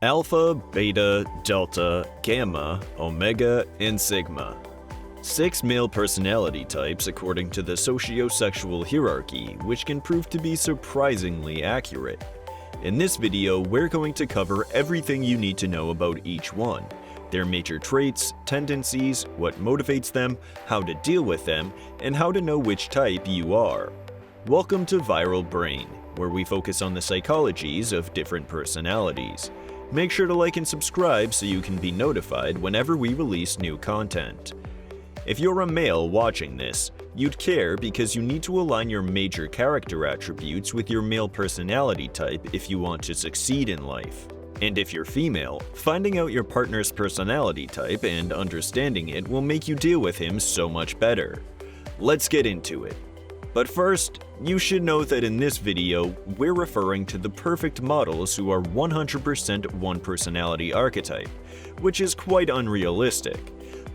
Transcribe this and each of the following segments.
Alpha, Beta, Delta, Gamma, Omega, and Sigma. 6 male personality types according to the sociosexual hierarchy, which can prove to be surprisingly accurate. In this video, we're going to cover everything you need to know about each one, their major traits, tendencies, what motivates them, how to deal with them, and how to know which type you are. Welcome to Viral Brain, where we focus on the psychologies of different personalities. Make sure to like and subscribe so you can be notified whenever we release new content. If you're a male watching this, you'd care because you need to align your major character attributes with your male personality type if you want to succeed in life. And if you're female, finding out your partner's personality type and understanding it will make you deal with him so much better. Let's get into it. But first, you should know that in this video, we're referring to the perfect models who are 100% one personality archetype, which is quite unrealistic.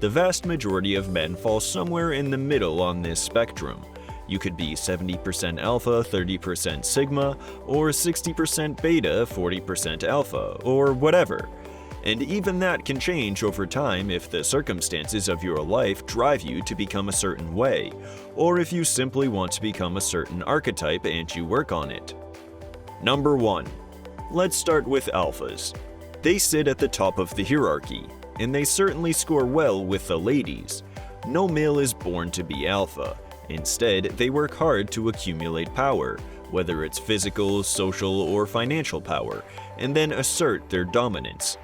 The vast majority of men fall somewhere in the middle on this spectrum. You could be 70% alpha, 30% sigma, or 60% beta, 40% alpha, or whatever. And even that can change over time if the circumstances of your life drive you to become a certain way, or if you simply want to become a certain archetype and you work on it. Number 1. Let's start with alphas. They sit at the top of the hierarchy, and they certainly score well with the ladies. No male is born to be alpha. Instead, they work hard to accumulate power, whether it's physical, social, or financial power, and then assert their dominance.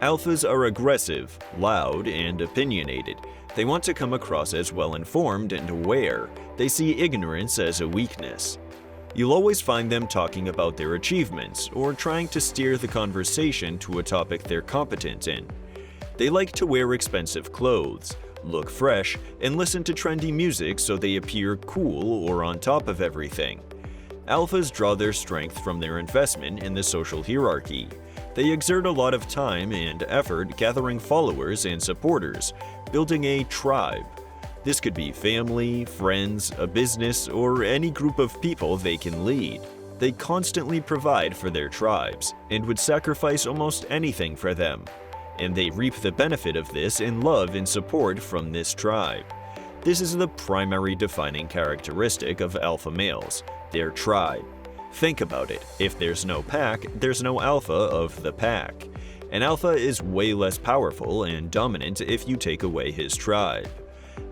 Alphas are aggressive, loud, and opinionated. They want to come across as well-informed and aware. They see ignorance as a weakness. You'll always find them talking about their achievements or trying to steer the conversation to a topic they're competent in. They like to wear expensive clothes, look fresh, and listen to trendy music so they appear cool or on top of everything. Alphas draw their strength from their investment in the social hierarchy. They exert a lot of time and effort gathering followers and supporters, building a tribe. This could be family, friends, a business, or any group of people they can lead. They constantly provide for their tribes and would sacrifice almost anything for them. And they reap the benefit of this in love and support from this tribe. This is the primary defining characteristic of alpha males, their tribe. Think about it, if there's no pack, there's no alpha of the pack. An alpha is way less powerful and dominant if you take away his tribe.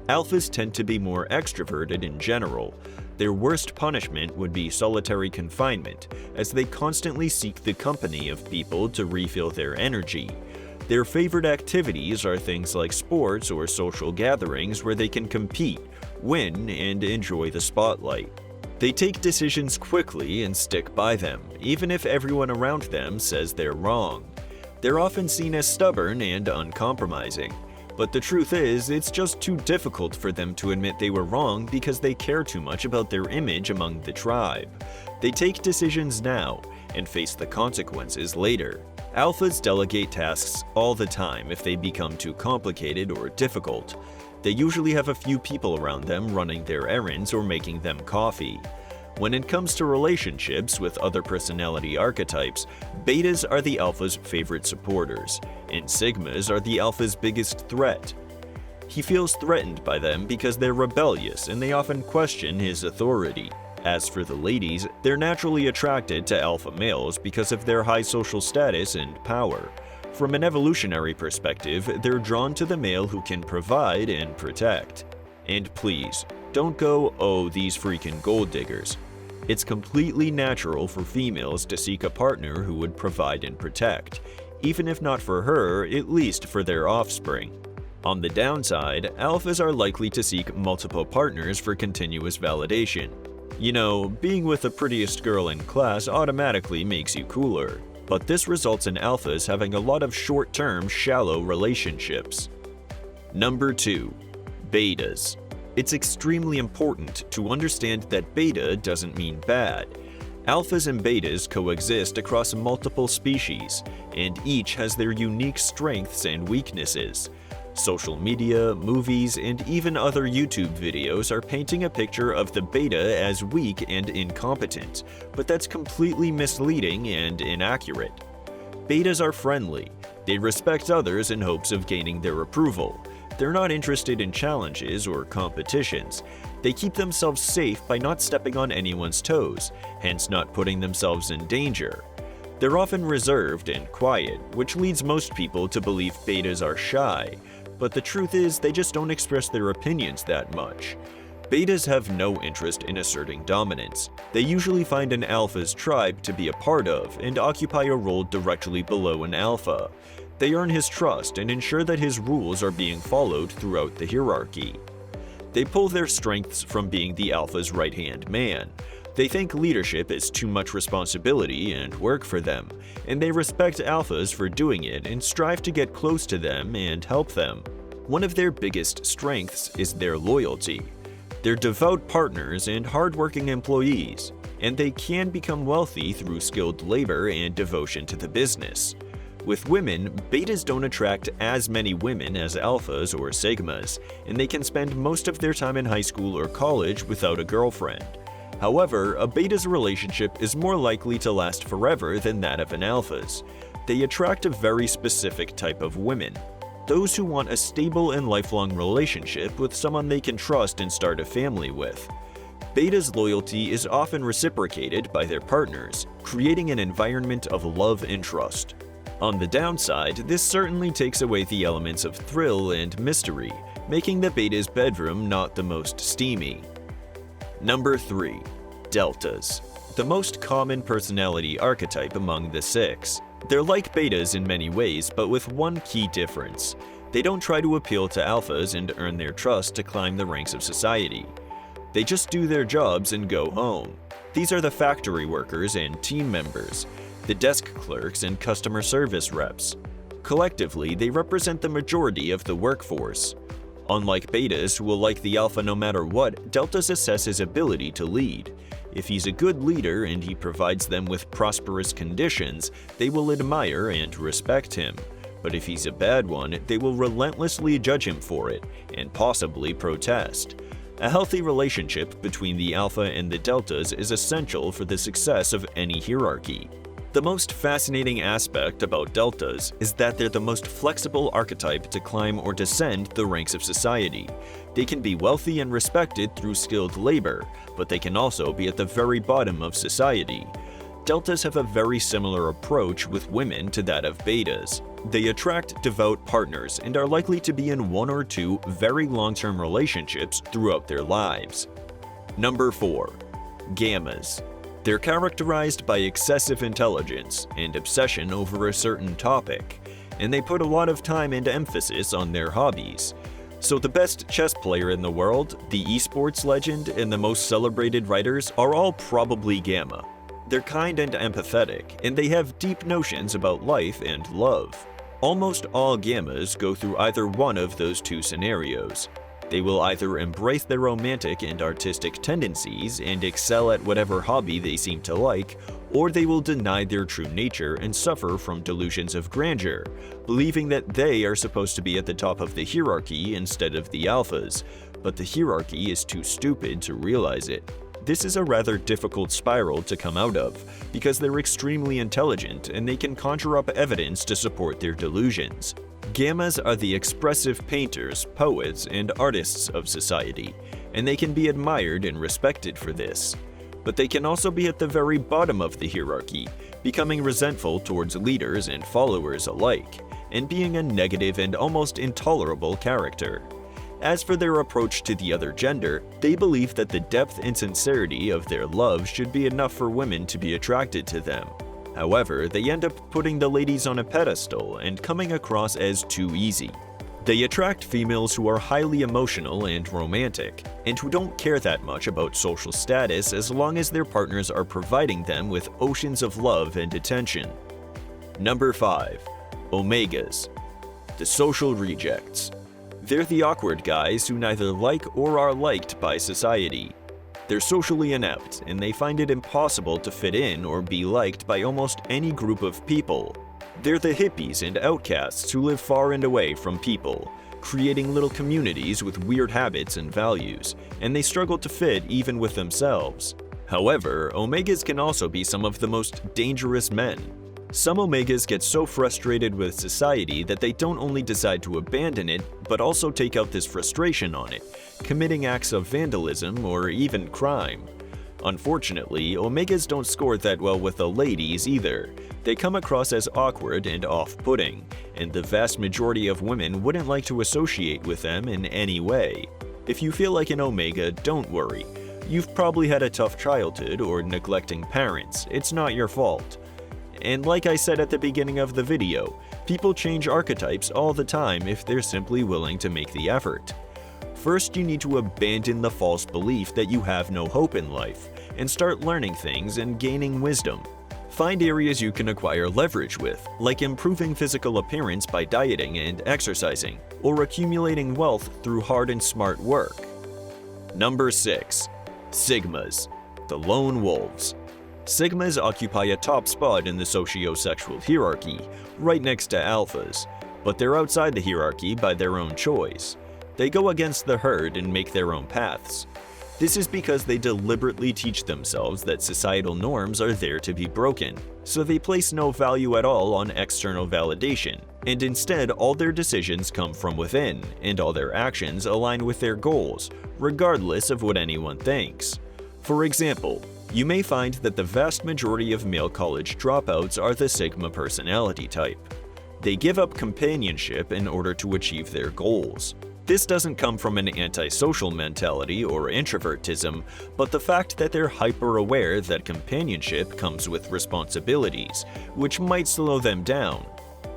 Alphas tend to be more extroverted in general. Their worst punishment would be solitary confinement, as they constantly seek the company of people to refill their energy. Their favorite activities are things like sports or social gatherings where they can compete, win, and enjoy the spotlight. They take decisions quickly and stick by them, even if everyone around them says they're wrong. They're often seen as stubborn and uncompromising, but the truth is, it's just too difficult for them to admit they were wrong because they care too much about their image among the tribe. They take decisions now and face the consequences later. Alphas delegate tasks all the time if they become too complicated or difficult. They usually have a few people around them running their errands or making them coffee. When it comes to relationships with other personality archetypes, betas are the alpha's favorite supporters, and sigmas are the alpha's biggest threat. He feels threatened by them because they're rebellious and they often question his authority. As for the ladies, they're naturally attracted to alpha males because of their high social status and power. From an evolutionary perspective, they're drawn to the male who can provide and protect. And please, don't go, "Oh, these freaking gold diggers." It's completely natural for females to seek a partner who would provide and protect, even if not for her, at least for their offspring. On the downside, alphas are likely to seek multiple partners for continuous validation. You know, being with the prettiest girl in class automatically makes you cooler. But this results in alphas having a lot of short-term, shallow relationships. Number 2. Betas. It's extremely important to understand that beta doesn't mean bad. Alphas and betas coexist across multiple species, and each has their unique strengths and weaknesses. Social media, movies, and even other YouTube videos are painting a picture of the beta as weak and incompetent, but that's completely misleading and inaccurate. Betas are friendly. They respect others in hopes of gaining their approval. They're not interested in challenges or competitions. They keep themselves safe by not stepping on anyone's toes, hence not putting themselves in danger. They're often reserved and quiet, which leads most people to believe betas are shy, but the truth is they just don't express their opinions that much. Betas have no interest in asserting dominance. They usually find an alpha's tribe to be a part of and occupy a role directly below an alpha. They earn his trust and ensure that his rules are being followed throughout the hierarchy. They pull their strengths from being the alpha's right-hand man. They think leadership is too much responsibility and work for them, and they respect alphas for doing it and strive to get close to them and help them. One of their biggest strengths is their loyalty. They're devout partners and hardworking employees, and they can become wealthy through skilled labor and devotion to the business. With women, betas don't attract as many women as alphas or sigmas, and they can spend most of their time in high school or college without a girlfriend. However, a beta's relationship is more likely to last forever than that of an alpha's. They attract a very specific type of women. Those who want a stable and lifelong relationship with someone they can trust and start a family with. Beta's loyalty is often reciprocated by their partners, creating an environment of love and trust. On the downside, this certainly takes away the elements of thrill and mystery, making the beta's bedroom not the most steamy. Number 3. Deltas. The most common personality archetype among the 6. They're like betas in many ways, but with one key difference. They don't try to appeal to alphas and earn their trust to climb the ranks of society. They just do their jobs and go home. These are the factory workers and team members, the desk clerks and customer service reps. Collectively, they represent the majority of the workforce. Unlike betas, who will like the alpha no matter what, deltas assess his ability to lead. If he's a good leader and he provides them with prosperous conditions, they will admire and respect him. But if he's a bad one, they will relentlessly judge him for it, and possibly protest. A healthy relationship between the alpha and the deltas is essential for the success of any hierarchy. The most fascinating aspect about deltas is that they're the most flexible archetype to climb or descend the ranks of society. They can be wealthy and respected through skilled labor, but they can also be at the very bottom of society. Deltas have a very similar approach with women to that of betas. They attract devout partners and are likely to be in 1 or 2 very long-term relationships throughout their lives. Number 4. Gammas. They're characterized by excessive intelligence and obsession over a certain topic, and they put a lot of time and emphasis on their hobbies. So the best chess player in the world, the esports legend, and the most celebrated writers are all probably Gamma. They're kind and empathetic, and they have deep notions about life and love. Almost all Gammas go through either one of those 2 scenarios. They will either embrace their romantic and artistic tendencies and excel at whatever hobby they seem to like, or they will deny their true nature and suffer from delusions of grandeur, believing that they are supposed to be at the top of the hierarchy instead of the alphas, but the hierarchy is too stupid to realize it. This is a rather difficult spiral to come out of, because they're extremely intelligent and they can conjure up evidence to support their delusions. Gammas are the expressive painters, poets, and artists of society, and they can be admired and respected for this. But they can also be at the very bottom of the hierarchy, becoming resentful towards leaders and followers alike, and being a negative and almost intolerable character. As for their approach to the other gender, they believe that the depth and sincerity of their love should be enough for women to be attracted to them. However, they end up putting the ladies on a pedestal and coming across as too easy. They attract females who are highly emotional and romantic, and who don't care that much about social status as long as their partners are providing them with oceans of love and attention. Number 5. Omegas. The social rejects. They're the awkward guys who neither like or are liked by society. They're socially inept, and they find it impossible to fit in or be liked by almost any group of people. They're the hippies and outcasts who live far and away from people, creating little communities with weird habits and values, and they struggle to fit even with themselves. However, Omegas can also be some of the most dangerous men. Some Omegas get so frustrated with society that they don't only decide to abandon it, but also take out this frustration on it, committing acts of vandalism or even crime. Unfortunately, Omegas don't score that well with the ladies either. They come across as awkward and off-putting, and the vast majority of women wouldn't like to associate with them in any way. If you feel like an Omega, don't worry. You've probably had a tough childhood or neglecting parents. It's not your fault. And like I said at the beginning of the video, people change archetypes all the time if they're simply willing to make the effort. First, you need to abandon the false belief that you have no hope in life, and start learning things and gaining wisdom. Find areas you can acquire leverage with, like improving physical appearance by dieting and exercising, or accumulating wealth through hard and smart work. Number 6. Sigmas, the lone wolves. Sigmas occupy a top spot in the socio-sexual hierarchy, right next to alphas, but they're outside the hierarchy by their own choice. They go against the herd and make their own paths. This is because they deliberately teach themselves that societal norms are there to be broken, so they place no value at all on external validation, and instead all their decisions come from within, and all their actions align with their goals, regardless of what anyone thinks. For example, you may find that the vast majority of male college dropouts are the Sigma personality type. They give up companionship in order to achieve their goals. This doesn't come from an antisocial mentality or introvertism, but the fact that they're hyper-aware that companionship comes with responsibilities, which might slow them down.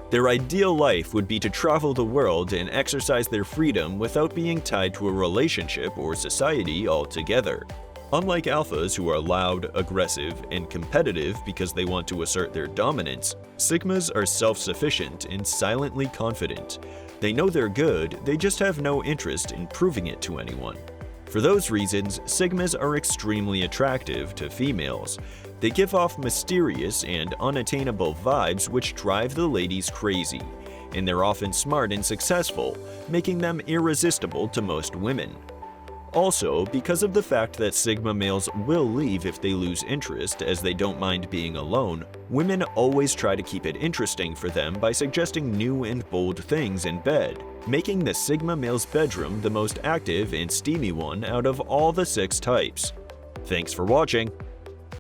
Their ideal life would be to travel the world and exercise their freedom without being tied to a relationship or society altogether. Unlike alphas who are loud, aggressive, and competitive because they want to assert their dominance, Sigmas are self-sufficient and silently confident. They know they're good, they just have no interest in proving it to anyone. For those reasons, Sigmas are extremely attractive to females. They give off mysterious and unattainable vibes which drive the ladies crazy, and they're often smart and successful, making them irresistible to most women. Also, because of the fact that Sigma males will leave if they lose interest as they don't mind being alone, women always try to keep it interesting for them by suggesting new and bold things in bed, making the Sigma male's bedroom the most active and steamy one out of all the 6 types. Thanks for watching!